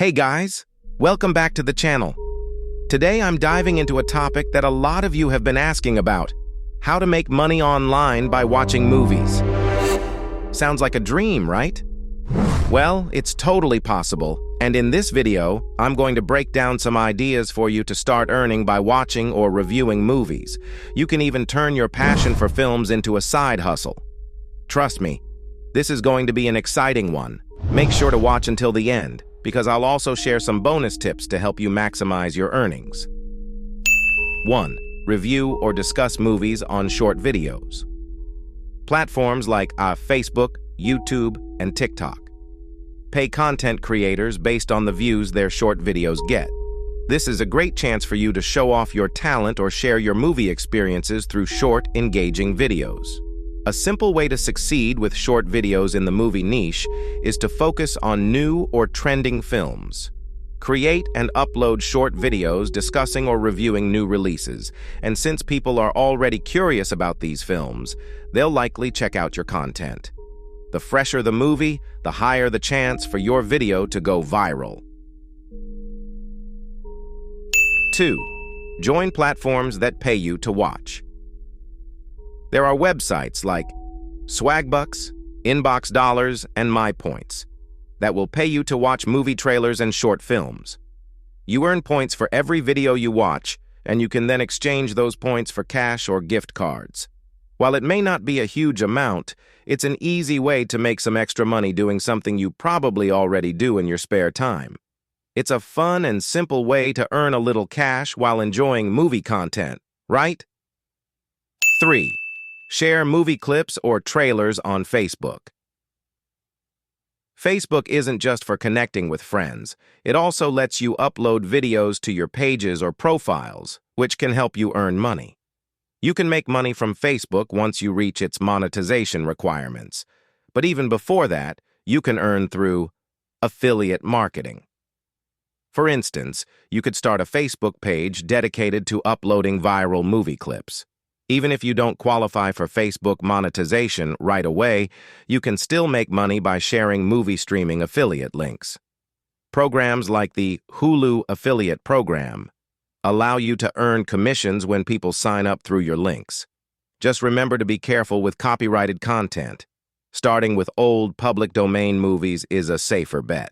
Hey guys, welcome back to the channel. Today I'm diving into a topic that a lot of you have been asking about: how to make money online by watching movies. Sounds like a dream, right? Well, it's totally possible, and in this video, I'm going to break down some ideas for you to start earning by watching or reviewing movies. You can even turn your passion for films into a side hustle. Trust me, this is going to be an exciting one. Make sure to watch until the end, because I'll also share some bonus tips to help you maximize your earnings. 1. Review or discuss movies on short videos. Platforms like Facebook, YouTube, and TikTok pay content creators based on the views their short videos get. This is a great chance for you to show off your talent or share your movie experiences through short, engaging videos. A simple way to succeed with short videos in the movie niche is to focus on new or trending films. Create and upload short videos discussing or reviewing new releases, and since people are already curious about these films, they'll likely check out your content. The fresher the movie, the higher the chance for your video to go viral. 2. Join platforms that pay you to watch. There are websites like Swagbucks, Inbox Dollars, and MyPoints that will pay you to watch movie trailers and short films. You earn points for every video you watch, and you can then exchange those points for cash or gift cards. While it may not be a huge amount, it's an easy way to make some extra money doing something you probably already do in your spare time. It's a fun and simple way to earn a little cash while enjoying movie content, right? 3. Share movie clips or trailers on Facebook. Facebook isn't just for connecting with friends. It also lets you upload videos to your pages or profiles, which can help you earn money. You can make money from Facebook once you reach its monetization requirements. But even before that, you can earn through affiliate marketing. For instance, you could start a Facebook page dedicated to uploading viral movie clips. Even if you don't qualify for Facebook monetization right away, you can still make money by sharing movie streaming affiliate links. Programs like the Hulu affiliate program allow you to earn commissions when people sign up through your links. Just remember to be careful with copyrighted content. Starting with old public domain movies is a safer bet.